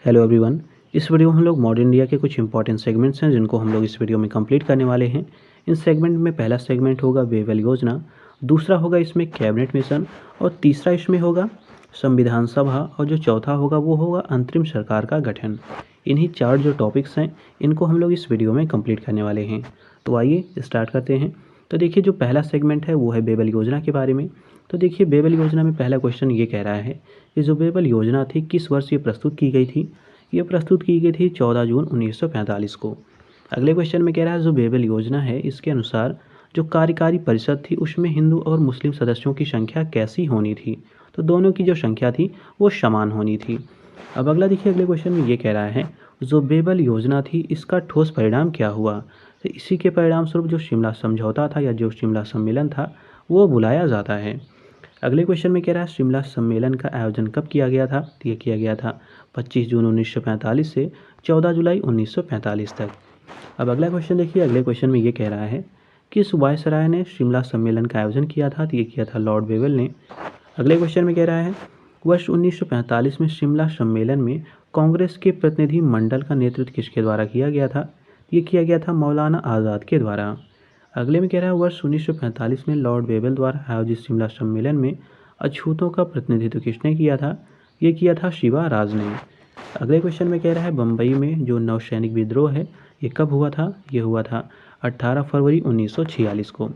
Hello everyone. इस video में हम लोग मॉडर्न इंडिया के कुछ इंपॉर्टेंट सेगमेंट्स हैं जिनको हम लोग इस वीडियो में कंप्लीट करने वाले हैं। इन सेगमेंट में पहला सेगमेंट होगा वेबल योजना, दूसरा होगा इसमें कैबिनेट मिशन और तीसरा इसमें होगा संविधान सभा और जो चौथा होगा वो होगा अंतरिम सरकार का गठन। इन्हीं चार जो टॉपिक्स हैं इनको हम लोग इस वीडियो में कंप्लीट करने वाले हैं। तो आइए स्टार्ट करते हैं। तो देखिए जो पहला सेगमेंट है वो है वेबल योजना के बारे में। तो देखिए वेबल योजना में पहला क्वेश्चन ये कह रहा है कि जो वेबल योजना थी किस वर्ष ये प्रस्तुत की गई थी। ये प्रस्तुत की गई थी 14 जून 1945 को। अगले क्वेश्चन में कह रहा है जो वेबल योजना है इसके अनुसार जो कार्यकारी परिषद थी उसमें हिंदू और मुस्लिम सदस्यों की संख्या कैसी होनी थी। तो दोनों की जो संख्या थी वो समान होनी थी। अब अगला देखिए अगले क्वेश्चन में ये कह रहा है जो वेबल योजना थी इसका ठोस परिणाम क्या हुआ। तो इसी के परिणाम स्वरूप जो शिमला समझौता था या जो शिमला सम्मेलन था वो बुलाया जाता है। अगले क्वेश्चन में कह रहा है शिमला सम्मेलन का आयोजन कब किया गया था। तो ये किया गया था 25 जून 1945 से 14 जुलाई 1945 तक। अब अगला क्वेश्चन देखिए अगले क्वेश्चन में ये कह रहा है किस वायसराय ने शिमला सम्मेलन का आयोजन किया था। तो ये किया था लॉर्ड वेबल ने। अगले क्वेश्चन में कह रहा है वर्ष 1945 में शिमला सम्मेलन में कांग्रेस के प्रतिनिधि मंडल का नेतृत्व किसके द्वारा किया गया था। ये किया गया था मौलाना आज़ाद के द्वारा। अगले में कह रहा है वर्ष 1945 में लॉर्ड वेबल द्वारा आयोजित शिमला सम्मेलन में अछूतों का प्रतिनिधित्व किसने किया था। ये किया था शिवा राज ने। अगले क्वेश्चन में कह रहा है बम्बई में जो नौसैनिक विद्रोह है ये कब हुआ था। ये हुआ था 18 फरवरी 1946 को।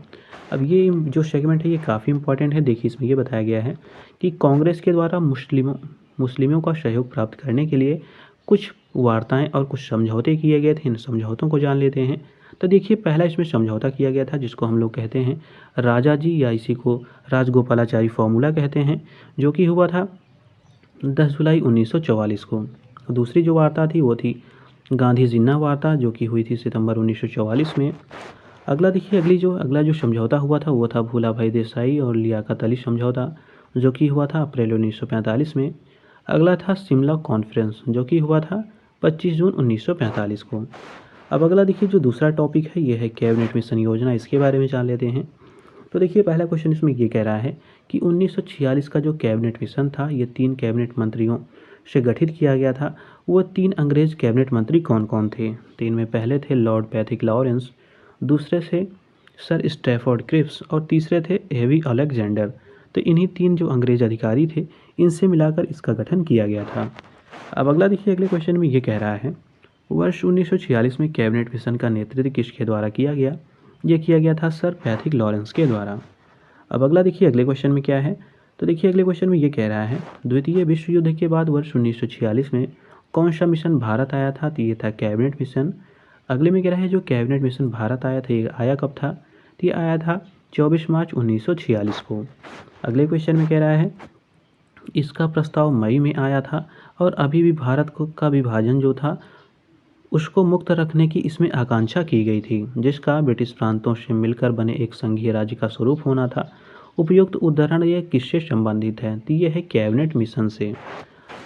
अब ये जो सेगमेंट है ये काफ़ी इंपॉर्टेंट है। देखिए इसमें ये बताया गया है कि कांग्रेस के द्वारा मुस्लिमों का सहयोग प्राप्त करने के लिए कुछ वार्ताएं और कुछ समझौते किए गए थे। इन समझौतों को जान लेते हैं। तो देखिए पहला इसमें समझौता किया गया था जिसको हम लोग कहते हैं राजा जी या इसी को राजगोपालाचारी फॉर्मूला कहते हैं, जो कि हुआ था 10 जुलाई 1944 को। दूसरी जो वार्ता थी वो थी गांधी जिन्ना वार्ता जो कि हुई थी सितंबर 1944 में। अगला देखिए अगला जो समझौता हुआ था वो था भूला भाई देसाई और लियाकत अली समझौता जो कि हुआ था अप्रैल 1945 में। अगला था शिमला कॉन्फ्रेंस जो कि हुआ था 25 जून 1945 को। अब अगला देखिए जो दूसरा टॉपिक है ये है कैबिनेट मिशन योजना, इसके बारे में जान लेते हैं। तो देखिए पहला क्वेश्चन इसमें ये कह रहा है कि 1946 का जो कैबिनेट मिशन था ये 3 कैबिनेट मंत्रियों से गठित किया गया था। वो 3 अंग्रेज कैबिनेट मंत्री कौन कौन थे। तो इनमें पहले थे लॉर्ड पैथिक लॉरेंस, दूसरे से सर स्टैफोर्ड क्रिप्स और तीसरे थे हेवी अलेक्जेंडर। तो इन्हीं 3 जो अंग्रेज अधिकारी थे इनसे मिलाकर इसका गठन किया गया था। अब अगला देखिए अगले क्वेश्चन में ये कह रहा है वर्ष 1946 में कैबिनेट मिशन का नेतृत्व किसके द्वारा किया गया। ये किया गया था सर पैथिक लॉरेंस के द्वारा। अब अगला देखिए अगले क्वेश्चन में क्या है। तो देखिए अगले क्वेश्चन में ये कह रहा है द्वितीय विश्व युद्ध के बाद वर्ष 1946 में कौन सा मिशन भारत आया था। तो ये था कैबिनेट मिशन। अगले में कह रहा है जो कैबिनेट मिशन भारत आया था ये आया कब था। तो ये आया था 24 मार्च 1946 को। अगले क्वेश्चन में कह रहा है इसका प्रस्ताव मई में आया था और अभी भी भारत का विभाजन जो था उसको मुक्त रखने की इसमें आकांक्षा की गई थी, जिसका ब्रिटिश प्रांतों से मिलकर बने एक संघीय राज्य का स्वरूप होना था। उपयुक्त उदाहरण ये किससे संबंधित है। तो ये है कैबिनेट मिशन से।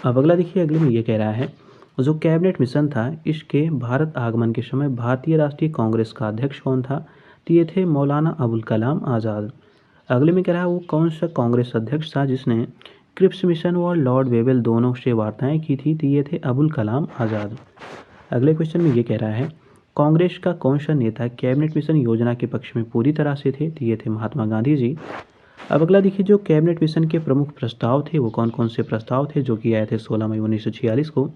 अब अगला देखिए अगले में ये कह रहा है जो कैबिनेट मिशन था इसके भारत आगमन के समय भारतीय राष्ट्रीय कांग्रेस का अध्यक्ष कौन था। तो ये थे मौलाना अबुल कलाम आज़ाद। अगले में कह रहा है वो कौन सा कांग्रेस अध्यक्ष था जिसने क्रिप्स मिशन और लॉर्ड वेबल दोनों से वार्ताएं की थी। तो ये थे अबुल कलाम आज़ाद। अगले क्वेश्चन में ये कह रहा है कांग्रेस का कौन सा नेता कैबिनेट मिशन योजना के पक्ष में पूरी तरह से थे। तो ये थे महात्मा गांधी जी। अब अगला देखिए जो कैबिनेट मिशन के प्रमुख प्रस्ताव थे वो कौन कौन से प्रस्ताव थे जो कि आए थे 16 मई 1946 को।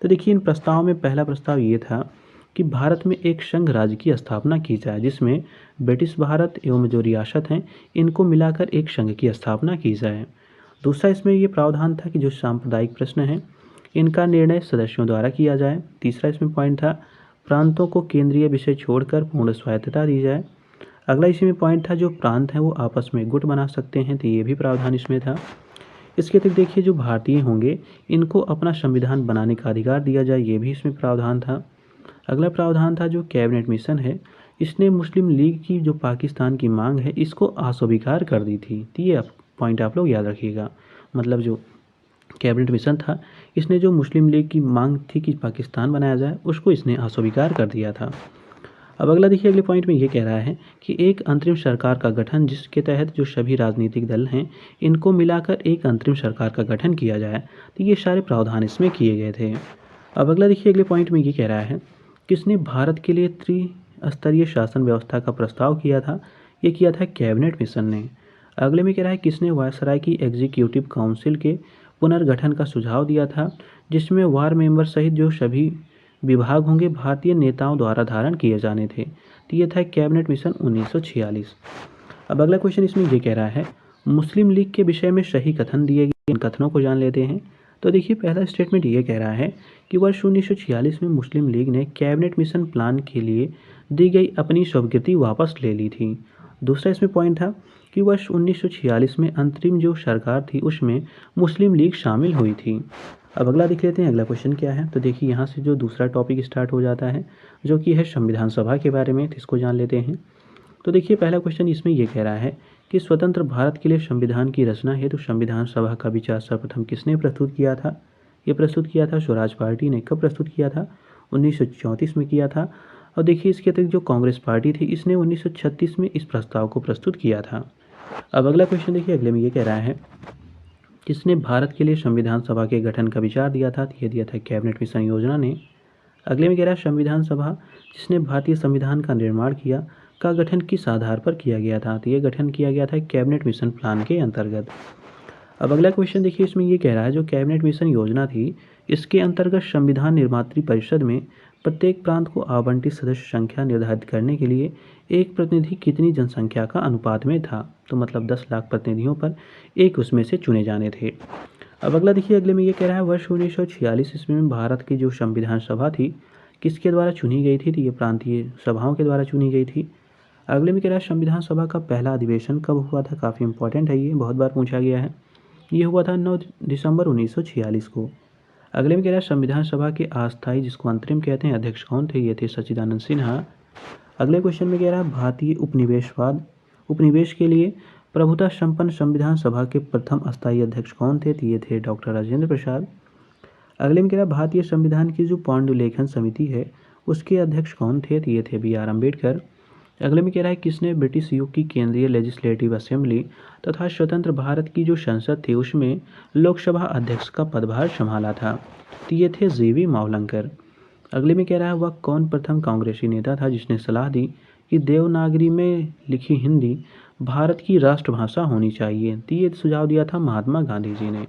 तो देखिए इन प्रस्तावों में पहला प्रस्ताव ये था कि भारत में एक संघ राज्य की स्थापना की जाए जिसमें ब्रिटिश भारत एवं जो रियासत हैं इनको मिलाकर एक संघ की स्थापना की जाए। दूसरा इसमें ये प्रावधान था कि जो सांप्रदायिक प्रश्न हैं इनका निर्णय सदस्यों द्वारा किया जाए। तीसरा इसमें पॉइंट था प्रांतों को केंद्रीय विषय छोड़कर पूर्ण स्वायत्तता दी जाए। अगला इसी में पॉइंट था जो प्रांत हैं वो आपस में गुट बना सकते हैं। तो ये भी प्रावधान इसमें था। इसके अतिरिक्त देखिए जो भारतीय होंगे इनको अपना संविधान बनाने का अधिकार दिया जाए, ये भी इसमें प्रावधान था। अगला प्रावधान था जो कैबिनेट मिशन है इसने मुस्लिम लीग की जो पाकिस्तान की मांग है इसको अस्वीकार कर दी थी। तो ये पॉइंट आप लोग याद रखिएगा। मतलब जो कैबिनेट मिशन था इसने जो मुस्लिम लीग की मांग थी कि पाकिस्तान बनाया जाए उसको इसने अस्वीकार कर दिया था। अब अगला देखिए अगले पॉइंट में ये कह रहा है कि एक अंतरिम सरकार का गठन जिसके तहत जो सभी राजनीतिक दल हैं इनको मिलाकर एक अंतरिम सरकार का गठन किया जाए। तो ये सारे प्रावधान इसमें किए गए थे। अब अगला देखिए, अगले पॉइंट में ये कह रहा है, किसने भारत के लिए त्रिस्तरीय शासन व्यवस्था का प्रस्ताव किया था? ये किया था कैबिनेट मिशन ने। अगले में कह रहा है, किसने वायसराय की एग्जीक्यूटिव काउंसिल के पुनर्गठन का सुझाव दिया था, जिसमें वार मेंबर सहित जो सभी विभाग होंगे भारतीय नेताओं द्वारा धारण किए जाने थे? तो ये था कैबिनेट मिशन 1946। अब अगला क्वेश्चन इसमें ये कह रहा है, मुस्लिम लीग के विषय में सही कथन दिए गए, इन कथनों को जान लेते हैं। तो देखिए, पहला स्टेटमेंट ये कह रहा है कि वर्ष 1946 में मुस्लिम लीग ने कैबिनेट मिशन प्लान के लिए दी गई अपनी स्वीकृति वापस ले ली थी। दूसरा इसमें पॉइंट था कि वर्ष 1946 में अंतरिम जो सरकार थी उसमें मुस्लिम लीग शामिल हुई थी। अब अगला देख लेते हैं, अगला क्वेश्चन क्या है। तो देखिए, यहाँ से जो दूसरा टॉपिक स्टार्ट हो जाता है, जो कि है संविधान सभा के बारे में, तो इसको जान लेते हैं। तो देखिए, पहला क्वेश्चन इसमें यह कह रहा है कि स्वतंत्र भारत के लिए संविधान की रचना हेतु संविधान सभा का विचार सर्वप्रथम किसने प्रस्तुत किया था? ये प्रस्तुत किया था स्वराज पार्टी ने। कब प्रस्तुत किया था? 1934 में किया था। और देखिए, इसके अतिरिक्त जो कांग्रेस पार्टी थी, इसने 1936 में इस प्रस्ताव को प्रस्तुत किया था। अब अगला क्वेश्चन देखिए, अगले में ये कह रहा है, किसने भारत के लिए संविधान सभा के गठन का विचार दिया था? तो ये दिया था कैबिनेट मिशन योजना ने। अगले में कह रहा है, संविधान सभा जिसने भारतीय संविधान का निर्माण किया का गठन किस आधार पर किया गया था? तो ये गठन किया गया था कैबिनेट मिशन प्लान के अंतर्गत। अब अगला क्वेश्चन देखिए, इसमें ये कह रहा है, जो कैबिनेट मिशन योजना थी, इसके अंतर्गत संविधान निर्मात्री परिषद में प्रत्येक प्रांत को आवंटित सदस्य संख्या निर्धारित करने के लिए एक प्रतिनिधि कितनी जनसंख्या का अनुपात में था? तो मतलब 10 लाख प्रतिनिधियों पर एक उसमें से चुने जाने थे। अब अगला देखिए, अगले में ये कह रहा है, वर्ष 1946 ईस्वी में भारत की जो संविधान सभा थी, किसके द्वारा चुनी गई थी? तो ये प्रांतीय सभाओं के द्वारा चुनी गई थी। अगले में कह रहा है, संविधान सभा का पहला अधिवेशन कब हुआ था? काफ़ी इंपॉर्टेंट है, ये बहुत बार पूछा गया है। ये हुआ था 9 दिसंबर 1946 को। अगले में कह रहा है, संविधान सभा के अस्थायी, जिसको अंतरिम कहते हैं, अध्यक्ष कौन थे? ये थे सच्चिदानंद सिन्हा। अगले क्वेश्चन में कह रहा है, भारतीय उपनिवेश के लिए प्रभुता संपन्न संविधान सभा के प्रथम अस्थायी अध्यक्ष कौन थे? तो ये थे डॉक्टर राजेंद्र प्रसाद। अगले में कह रहा है, भारतीय संविधान की जो पांडुलेखन समिति है, उसके अध्यक्ष कौन थे? तो ये थे BR अम्बेडकर। अगले में कह रहा है, किसने ब्रिटिश युग की केंद्रीय लेजिस्लेटिव असेंबली तथा स्वतंत्र भारत की जो संसद थी, उसमें लोकसभा अध्यक्ष का पदभार संभाला था? तो ये थे JV मावलंकर। अगले में कह रहा है, वह कौन प्रथम कांग्रेसी नेता था जिसने सलाह दी कि देवनागरी में लिखी हिंदी भारत की राष्ट्रभाषा होनी चाहिए? तो ये सुझाव दिया था महात्मा गांधी जी ने।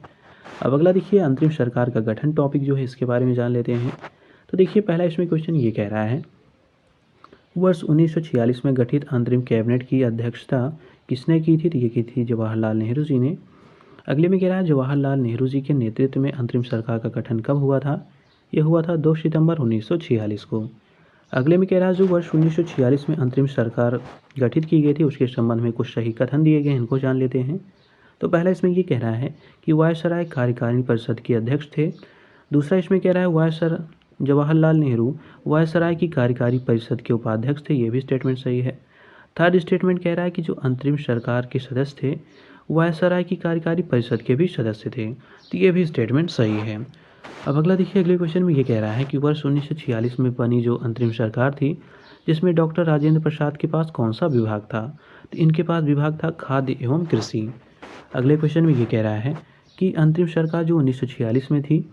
अब अगला देखिए, अंतरिम सरकार का गठन टॉपिक जो है, इसके बारे में जान लेते हैं। तो देखिए, पहला इसमें क्वेश्चन ये कह रहा है, वर्ष 1946 में गठित अंतरिम कैबिनेट की अध्यक्षता किसने की थी? तो ये की थी जवाहरलाल नेहरू जी ने। अगले में कह रहा है, जवाहरलाल नेहरू जी के नेतृत्व में अंतरिम सरकार का गठन कब हुआ था? यह हुआ था 2 सितंबर 1946 को। अगले में कह रहा है, जो वर्ष 1946 में अंतरिम सरकार गठित की गई थी, उसके संबंध में कुछ सही कथन दिए गए, इनको जान लेते हैं। तो पहला इसमें ये कह रहा है कि वायसराय कार्यकारिणी परिषद के अध्यक्ष थे। दूसरा इसमें कह रहा है, जवाहरलाल नेहरू वायसराय की कार्यकारी परिषद के उपाध्यक्ष थे। ये भी स्टेटमेंट सही है। थर्ड स्टेटमेंट कह रहा है कि जो अंतरिम सरकार के सदस्य थे, वायसराय की कार्यकारी परिषद के भी सदस्य थे। तो ये भी स्टेटमेंट सही है। अब अगला देखिए, अगले क्वेश्चन में ये कह रहा है कि वर्ष 1946 में बनी जो अंतरिम सरकार थी, जिसमें डॉक्टर राजेंद्र प्रसाद के पास कौन सा विभाग था? तो इनके पास विभाग था खाद्य एवं कृषि। अगले क्वेश्चन में ये कह रहा है कि अंतरिम सरकार जो 1946 में थी,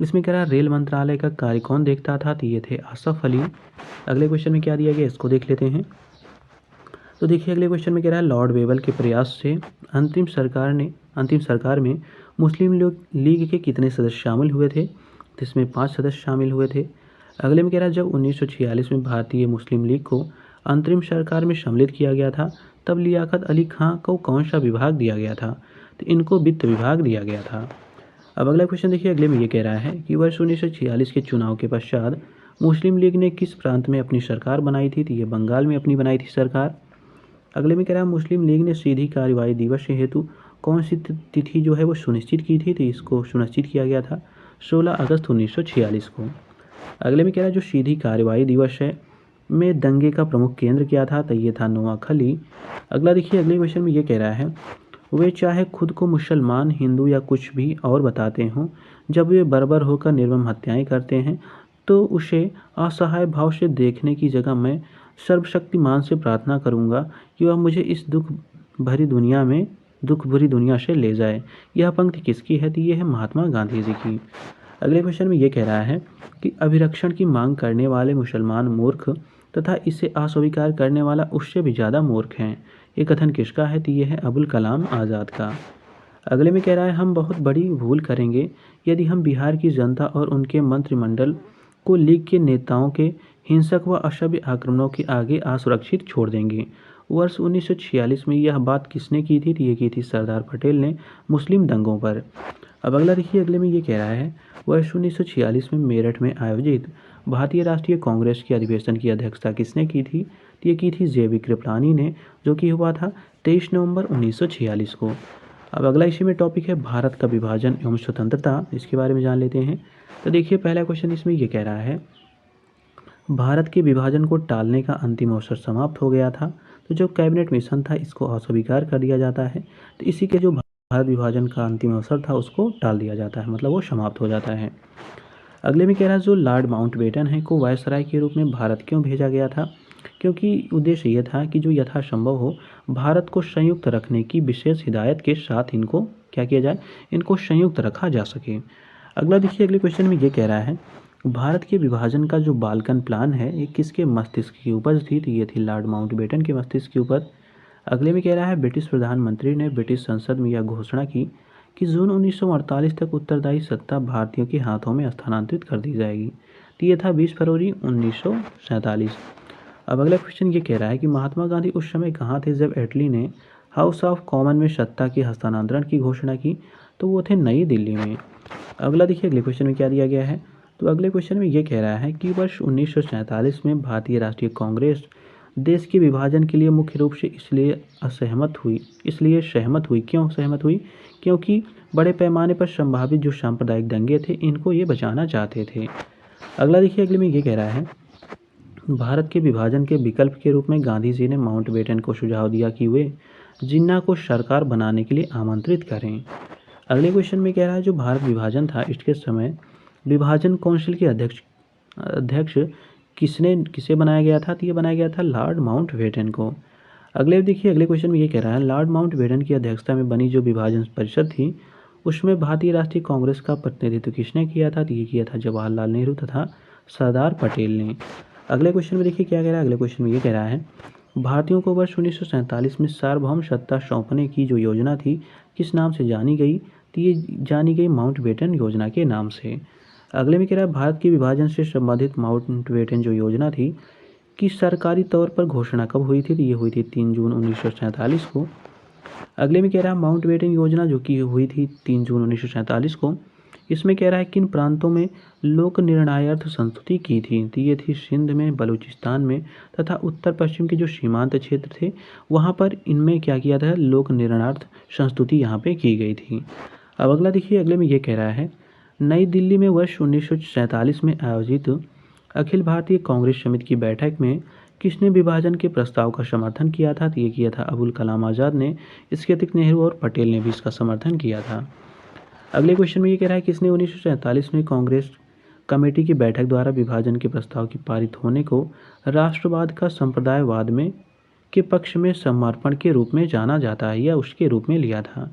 इसमें कह रहा है, रेल मंत्रालय का कार्य कौन देखता था? तो ये थे आसफ अली। अगले क्वेश्चन में क्या दिया गया, इसको देख लेते हैं। तो देखिए, अगले क्वेश्चन में कह रहा है, लॉर्ड वेवल के प्रयास से अंतिम सरकार में मुस्लिम लीग के कितने सदस्य शामिल हुए थे? तो इसमें 5 सदस्य शामिल हुए थे। अगले में कह रहा है, जब 1946 में भारतीय मुस्लिम लीग को अंतरिम सरकार में सम्मिलित किया गया था, तब लियाकत अली खां को कौन सा विभाग दिया गया था? तो इनको वित्त विभाग दिया गया था। अब अगला क्वेश्चन देखिए, अगले में ये कह रहा है कि वर्ष 1946 के चुनाव के पश्चात मुस्लिम लीग ने किस प्रांत में अपनी सरकार बनाई थी? तो ये बंगाल में अपनी बनाई थी सरकार। अगले में कह रहा है, मुस्लिम लीग ने सीधी कार्रवाई दिवस हेतु कौन सी तिथि जो है वो सुनिश्चित की थी? तो इसको सुनिश्चित किया गया था 16 अगस्त 1946 को। अगले में कह रहा है, जो सीधी कार्रवाई दिवस है में दंगे का प्रमुख केंद्र क्या था? तो ये था नोआखली। अगला देखिए, अगले क्वेश्चन में ये कह रहा है, वे चाहे खुद को मुसलमान, हिंदू या कुछ भी और बताते हों, जब वे बर्बर होकर निर्मम हत्याएं करते हैं, तो उसे असहाय भाव से देखने की जगह मैं सर्वशक्तिमान से प्रार्थना करूंगा कि वह मुझे इस दुख भरी दुनिया से ले जाए। यह पंक्ति किसकी है? तो ये है महात्मा गांधी जी की। अगले क्वेश्चन में ये कह रहा है कि अभिरक्षण की मांग करने वाले मुसलमान मूर्ख तथा इसे अस्वीकार करने वाला उससे भी ज़्यादा मूर्ख हैं। ये कथन किसका है? तो ये है अबुल कलाम आज़ाद का। अगले में कह रहा है हम बहुत बड़ी भूल करेंगे यदि हम बिहार की जनता और उनके मंत्रिमंडल को लीग के नेताओं के हिंसक व असभ्य आक्रमणों के आगे असुरक्षित छोड़ देंगे। वर्ष 1946 में यह बात किसने की थी? तो ये की थी सरदार पटेल ने मुस्लिम दंगों पर। अब अगला देखिए, अगले में ये कह रहा है वर्ष 1946 में मेरठ में आयोजित भारतीय राष्ट्रीय कांग्रेस के अधिवेशन की अध्यक्षता किसने की थी? तो ये की थी जे.बी. कृपलानी ने, जो कि हुआ था 23 नवंबर 1946 को। अब अगला इसी में टॉपिक है भारत का विभाजन एवं स्वतंत्रता, इसके बारे में जान लेते हैं। तो देखिए, पहला क्वेश्चन इसमें ये कह रहा है भारत के विभाजन को टालने का अंतिम अवसर समाप्त हो गया था, तो जो कैबिनेट मिशन था इसको अस्वीकार कर दिया जाता है। तो इसी के जो भारत विभाजन का अंतिम अवसर था उसको टाल दिया जाता है, मतलब वो समाप्त हो जाता है। अगले में कह रहा है जो लॉर्ड माउंटबेटन है को वायसराय के रूप में भारत क्यों भेजा गया था? क्योंकि उद्देश्य यह था कि जो यथासंभव हो भारत को संयुक्त रखने की विशेष हिदायत के साथ इनको क्या किया जाए, इनको संयुक्त रखा जा सके। अगला देखिए, अगले क्वेश्चन में ये कह रहा है भारत के विभाजन का जो बाल्कन प्लान है ये किसके मस्तिष्क की उपज थी? तो ये थी लॉर्ड माउंटबेटन के मस्तिष्क की उपज। अगले में कह रहा है ब्रिटिश प्रधानमंत्री ने ब्रिटिश संसद में यह घोषणा की कि जून 1948 तक उत्तरदायी सत्ता भारतीयों के हाथों में स्थानांतरित कर दी जाएगी। तो ये था 20 फरवरी 1947। अब अगला क्वेश्चन ये कह रहा है कि महात्मा गांधी उस समय कहाँ थे जब एटली ने हाउस ऑफ कॉमन में सत्ता के हस्तांतरण की घोषणा की? तो वो थे नई दिल्ली में। अगला देखिए, अगले क्वेश्चन में क्या दिया गया है। तो अगले क्वेश्चन में ये कह रहा है कि वर्ष 1947 में भारतीय राष्ट्रीय कांग्रेस देश के विभाजन के लिए मुख्य रूप से इसलिए सहमत हुई। क्यों सहमत हुई? क्योंकि बड़े पैमाने पर संभावित जो सांप्रदायिक दंगे थे इनको ये बचाना चाहते थे। अगला देखिए, अगले में ये कह रहा है भारत के विभाजन के विकल्प के रूप में गांधी जी ने माउंटबेटन को सुझाव दिया कि वे जिन्ना को सरकार बनाने के लिए आमंत्रित करें। अगले क्वेश्चन में कह रहा है जो भारत विभाजन था इसके समय विभाजन काउंसिल के अध्यक्ष किसे बनाया गया था? तो ये बनाया गया था लॉर्ड माउंटबेटन को। अगले देखिए, अगले क्वेश्चन में ये कह रहा है लॉर्ड माउंटबेटन की अध्यक्षता में बनी जो विभाजन परिषद थी उसमें भारतीय राष्ट्रीय कांग्रेस का प्रतिनिधित्व किसने किया था? तो ये किया था जवाहरलाल नेहरू तथा सरदार पटेल ने। अगले क्वेश्चन में देखिए क्या कह रहा है। अगले क्वेश्चन में ये कह रहा है भारतीयों को वर्ष 1947 में सार्वभौम सत्ता सौंपने की जो योजना थी किस नाम से जानी गई? तो ये जानी गई माउंटबेटन योजना के नाम से। अगले में कह रहा है भारत के विभाजन से संबंधित माउंटबेटन जो योजना थी कि सरकारी तौर पर घोषणा कब हुई थी? तो ये हुई थी 3 जून 1947 को। अगले में कह रहा है माउंटबेटन योजना जो कि हुई थी 3 जून 1947 को, इसमें कह रहा है किन प्रांतों में लोक निर्णयार्थ संस्तुति की थी? तो ये थी सिंध में, बलूचिस्तान में तथा उत्तर पश्चिम के जो सीमांत क्षेत्र थे वहाँ पर इनमें क्या किया था, लोक निर्णयार्थ संस्तुति यहाँ पे की गई थी। अब अगला देखिए, अगले में ये कह रहा है नई दिल्ली में वर्ष 1947 में आयोजित अखिल भारतीय कांग्रेस समिति की बैठक में किसने विभाजन के प्रस्ताव का समर्थन किया था? तो ये किया था अबुल कलाम आज़ाद ने। इसके अतिरिक्त नेहरू और पटेल ने भी इसका समर्थन किया था। अगले क्वेश्चन में ये कह रहा है किसने 1947 में कांग्रेस कमेटी की बैठक द्वारा विभाजन के प्रस्ताव के पारित होने को राष्ट्रवाद का संप्रदायवाद में के पक्ष में समर्पण के रूप में जाना जाता है या उसके रूप में लिया था?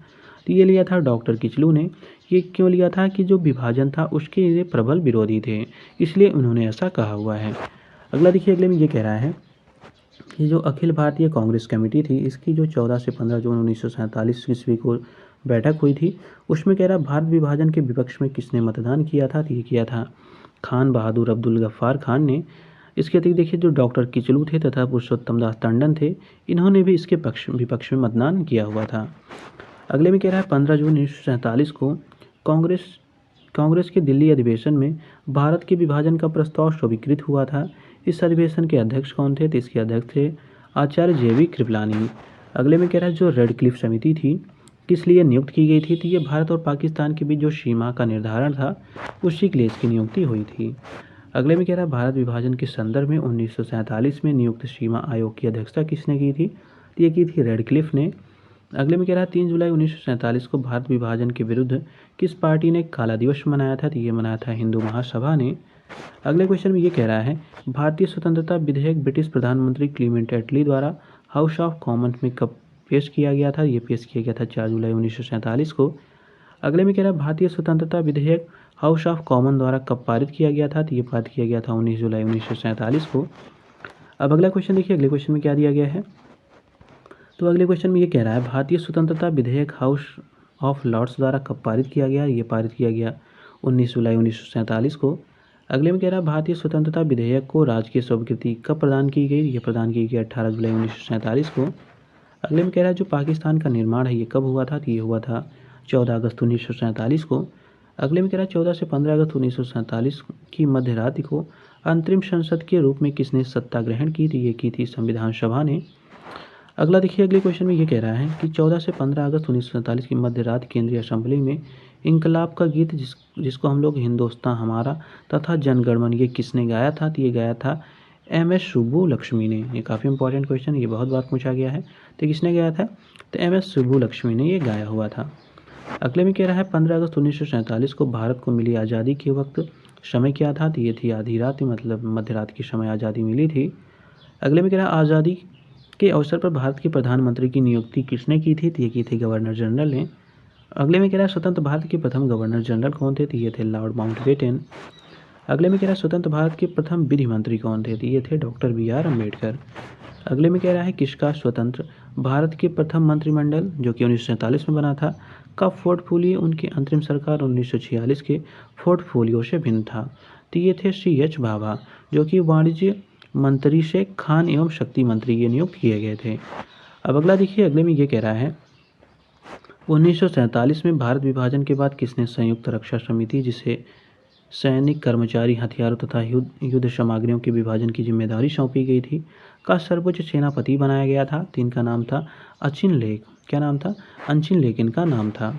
तो ये लिया था डॉक्टर किचलू ने। ये क्यों लिया था? कि जो विभाजन था उसके ये प्रबल विरोधी थे, इसलिए उन्होंने ऐसा कहा हुआ है। अगला देखिए, अगले में ये कह रहा है कि जो अखिल भारतीय कांग्रेस कमेटी थी इसकी जो 14 से 15 जून 1947 ईस्वी को बैठक हुई थी उसमें कह रहा भारत विभाजन के विपक्ष में किसने मतदान किया था? तो ये किया था खान बहादुर अब्दुल गफ्फार खान ने। इसके अतिरिक्त देखिए जो डॉक्टर किचलू थे तथा पुरुषोत्तम दास टंडन थे इन्होंने भी इसके विपक्ष में मतदान किया हुआ था। अगले में कह रहा है 15 जून 1947 को कांग्रेस के दिल्ली अधिवेशन में भारत के विभाजन का प्रस्ताव स्वीकृत हुआ था। इस अधिवेशन के अध्यक्ष कौन थे? तो इसके अध्यक्ष थे आचार्य जे.बी. कृपलानी। अगले में कह रहा है जो रेड क्लिफ समिति थी किस लिए नियुक्त की गई थी? तो ये भारत और पाकिस्तान के बीच जो सीमा का निर्धारण था उसी के लिए इसकी नियुक्ति हुई थी। अगले में कह रहा है भारत विभाजन के संदर्भ में 1947 में नियुक्त सीमा आयोग की अध्यक्षता किसने की थी? तो ये की थी रेड क्लिफ ने। अगले में कह रहा है 3 जुलाई 1947 को भारत विभाजन के विरुद्ध किस पार्टी ने काला दिवस मनाया था? तो ये मनाया था हिंदू महासभा ने। अगले क्वेश्चन में ये कह रहा है भारतीय स्वतंत्रता विधेयक ब्रिटिश प्रधानमंत्री क्लीमेंट एटली द्वारा हाउस ऑफ कॉमन्स में कब पेश किया गया था? ये पेश किया गया था 4 जुलाई 1947 को। अगले में कह रहा है भारतीय स्वतंत्रता विधेयक हाउस ऑफ कॉमन द्वारा कब पारित किया गया था? तो ये पारित किया गया था 19 जुलाई 1947 को। अब अगला क्वेश्चन देखिए, अगले क्वेश्चन में क्या दिया गया है। तो अगले क्वेश्चन में ये कह रहा है भारतीय स्वतंत्रता विधेयक हाउस ऑफ लॉर्ड्स द्वारा कब पारित किया गया? ये पारित किया गया 19 जुलाई 1947 को। अगले में कह रहा है भारतीय स्वतंत्रता विधेयक को राजकीय स्वीकृति कब प्रदान की गई? ये प्रदान की गई 18 जुलाई 1947 को। अगले में कह रहा है जो पाकिस्तान का निर्माण है ये कब हुआ था? तो ये हुआ था 14 अगस्त 1947 को। अगले में कह रहा है 14 से 15 अगस्त 1947 की मध्य रात्रि को अंतरिम संसद के रूप में किसने सत्ता ग्रहण की थी? ये की थी संविधान सभा ने। अगला देखिए, अगले क्वेश्चन में ये कह रहा है कि 14 से 15 अगस्त 1947 की मध्य रात केंद्रीय असेंबली में इनकलाब का गीत जिसको हम लोग हिंदुस्तान हमारा तथा जनगणमन ये किसने गाया था? तो ये गाया था एम.एस. सुब्बुलक्ष्मी ने। ये काफ़ी इंपॉर्टेंट क्वेश्चन, ये बहुत बार पूछा गया है। तो किसने गाया था? तो एम.एस. सुब्बुलक्ष्मी ने ये गाया हुआ था। अगले में कह रहा है 15 अगस्त 1947 को भारत को मिली आज़ादी के वक्त समय क्या था? तो ये थी आधी रात, मतलब मध्य रात के समय आज़ादी मिली थी। अगले में कह रहा है आज़ादी के अवसर पर भारत के प्रधानमंत्री की नियुक्ति किसने की थी? तो ये की थी गवर्नर जनरल ने। अगले में कह रहा है स्वतंत्र भारत के प्रथम गवर्नर जनरल कौन थे? तो ये थे लॉर्ड माउंटबेटन। अगले में कह रहा है स्वतंत्र भारत के प्रथम विधि मंत्री कौन थे? तो ये थे डॉक्टर B.R. अम्बेडकर। अगले में कह रहा है किसका स्वतंत्र भारत के प्रथम मंत्रिमंडल जो कि 1947 में बना था का पोर्टफोलियो उनकी अंतरिम सरकार 1946 के पोर्टफोलियो से भिन्न था? तो ये थे C.H. भाभा जो कि वाणिज्य मंत्री से खान एवं शक्ति मंत्री ये नियुक्त किए गए थे। अब अगला देखिए, अगले में ये कह रहा है 1947 में भारत विभाजन के बाद किसने संयुक्त रक्षा समिति जिसे सैनिक कर्मचारी हथियारों तथा युद्ध सामग्रियों के विभाजन की जिम्मेदारी सौंपी गई थी का सर्वोच्च सेनापति बनाया गया था? तो इनका नाम था अचिन लेक। क्या नाम था? अचिन लेक इनका नाम था।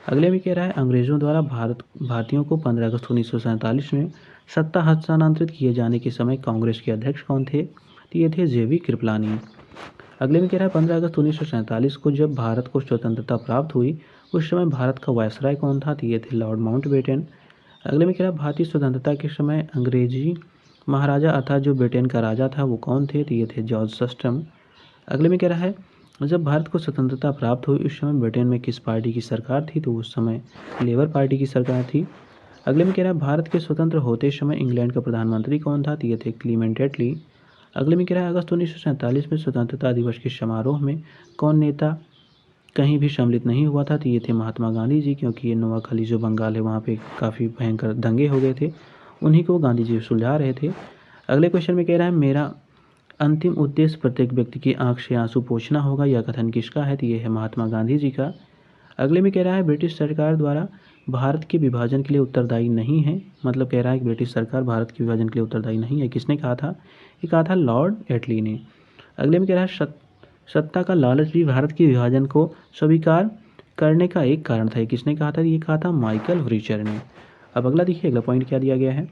अगले में कह रहा है अंग्रेजों द्वारा भारतीयों को 15 अगस्त 1947 में सत्ता हस्तांतरित किए जाने के समय कांग्रेस के अध्यक्ष कौन थे? तो ये थे J.V. कृपलानी। अगले में कह रहा है 15 अगस्त 1947 को जब भारत को स्वतंत्रता प्राप्त हुई उस समय भारत का वायसराय कौन था? तो ये थे लॉर्ड माउंटबेटन। अगले में कह रहा है भारतीय स्वतंत्रता के समय अंग्रेजी महाराजा अर्थात जो ब्रिटेन का राजा था वो कौन थे? तो ये थे जॉर्ज सस्टम। अगले में कह रहा है जब भारत को स्वतंत्रता प्राप्त हुई उस समय ब्रिटेन में किस पार्टी की सरकार थी? तो उस समय लेबर पार्टी की सरकार थी। अगले में कह रहा है भारत के स्वतंत्र होते समय इंग्लैंड का प्रधानमंत्री कौन था? तो ये थे क्लीमेंट एटली। अगले में कह रहा है अगस्त 1947 में स्वतंत्रता दिवस के समारोह में कौन नेता कहीं भी सम्मिलित नहीं हुआ था? तो ये थे महात्मा गांधी जी, क्योंकि ये नोआखली जो बंगाल है वहाँ पे काफ़ी भयंकर दंगे हो गए थे, उन्हीं को गांधी जी सुलझा रहे थे। अगले क्वेश्चन में कह रहा है मेरा अंतिम उद्देश्य प्रत्येक व्यक्ति की आंख से आंसू पोंछना होगा, यह कथन किसका है? तो ये है महात्मा गांधी जी का। अगले में कह रहा है ब्रिटिश सरकार द्वारा भारत के विभाजन के लिए उत्तरदायी नहीं है, मतलब कह रहा है कि ब्रिटिश सरकार भारत के विभाजन के लिए उत्तरदायी नहीं है। किसने कहा था? ये कहा था लॉर्ड एटली ने। अगले में कह रहा है सत्ता का लालच भी भारत के विभाजन को स्वीकार करने का एक कारण था। किसने कहा था? ये कहा था माइकल व्रीचर ने। अब अगला देखिए, अगला पॉइंट क्या दिया गया है।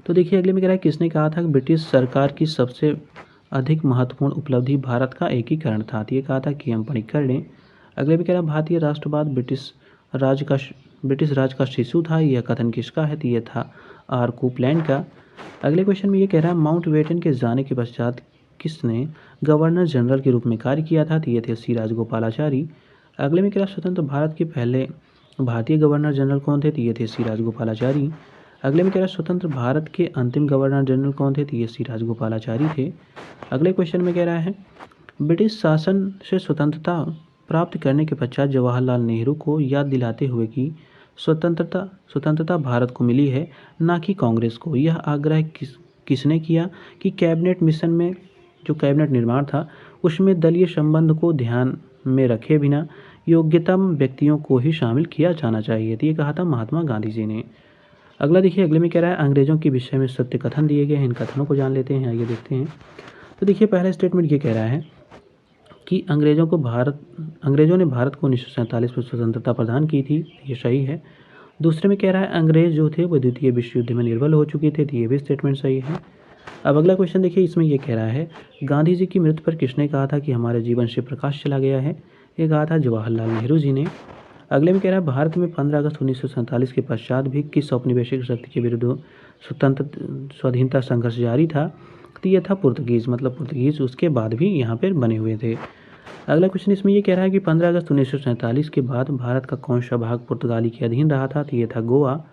तो देखिए अगले में कह रहा है किसने कहा था कि ब्रिटिश सरकार की सबसे अधिक महत्वपूर्ण उपलब्धि भारत का एकीकरण था? तो ये कहा था KM पणिक्कर ने। अगले में कह रहा है भारतीय राष्ट्रवाद ब्रिटिश राज का शिशु था, यह कथन किसका है? तो ये था R. कोपलैंड का। अगले क्वेश्चन में ये कह रहा है माउंटबेटन के जाने के पश्चात किसने गवर्नर जनरल के रूप में कार्य किया था? तो ये थे C. राजगोपालाचारी। अगले में कह रहा है स्वतंत्र भारत के पहले भारतीय गवर्नर जनरल कौन थे? तो ये थे C. राजगोपालाचारी। अगले में कह रहा है स्वतंत्र भारत के अंतिम गवर्नर जनरल कौन थे? तो ये C. राजगोपालाचारी थे। अगले क्वेश्चन में कह रहा है ब्रिटिश शासन से स्वतंत्रता प्राप्त करने के पश्चात जवाहरलाल नेहरू को याद दिलाते हुए कि स्वतंत्रता भारत को मिली है ना कि कांग्रेस को, यह आग्रह किसने किया कि कैबिनेट मिशन में जो कैबिनेट निर्माण था उसमें दलीय संबंध को ध्यान में रखे बिना योग्यतम व्यक्तियों को ही शामिल किया जाना चाहिए? तो ये कहा था महात्मा गांधी जी ने। अगला देखिए, अगले में कह रहा है अंग्रेजों के विषय में सत्य कथन दिए गए हैं, इन कथनों को जान लेते हैं, आइए देखते हैं। तो देखिए पहला स्टेटमेंट ये कह रहा है कि अंग्रेजों ने भारत को 1947 में स्वतंत्रता प्रदान की थी, ये सही है। दूसरे में कह रहा है अंग्रेज जो थे वो द्वितीय विश्व युद्ध में निर्बल हो चुके थे, तो ये भी स्टेटमेंट सही है। अब अगला क्वेश्चन देखिए, इसमें ये कह रहा है गांधी जी की मृत्यु पर किसने कहा था कि हमारे जीवन से प्रकाश चला गया है? ये कहा था जवाहरलाल नेहरू जी ने। अगले में कह रहा है भारत में 15 अगस्त 1947 के पश्चात भी किस औपनिवेशिक शक्ति के विरुद्ध स्वाधीनता संघर्ष जारी था? तो ये था पुर्तगीज, मतलब पुर्तगीज उसके बाद भी यहाँ पर बने हुए थे। अगला क्वेश्चन इसमें ये कह रहा है कि 15 अगस्त 1947 के बाद भारत का कौन सा भाग पुर्तगाली के अधीन रहा था, तो ये था गोवा।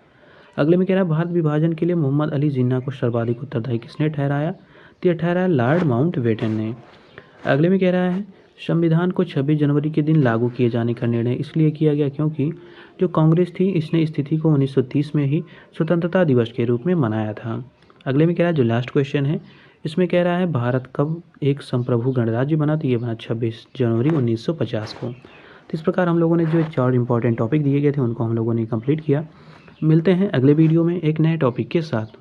अगले में कह रहा है भारत विभाजन के लिए मोहम्मद अली जिन्ना को सर्वाधिक उत्तरदायी किसने ठहराया, तो यह ठहराया लॉर्ड माउंटबेटन ने। अगले में कह रहा है संविधान को 26 जनवरी के दिन लागू किए जाने का निर्णय इसलिए किया गया क्योंकि जो कांग्रेस थी इसने स्थिति को 1930 में ही स्वतंत्रता दिवस के रूप में मनाया था। अगले में कह रहा है जो लास्ट क्वेश्चन है इसमें कह रहा है भारत कब एक संप्रभु गणराज्य बना, तो ये बना 26 जनवरी 1950 को। तो इस प्रकार हम लोगों ने जो 4 इंपॉर्टेंट टॉपिक दिए गए थे उनको हम लोगों ने कंप्लीट किया। मिलते हैं अगले वीडियो में एक नए टॉपिक के साथ।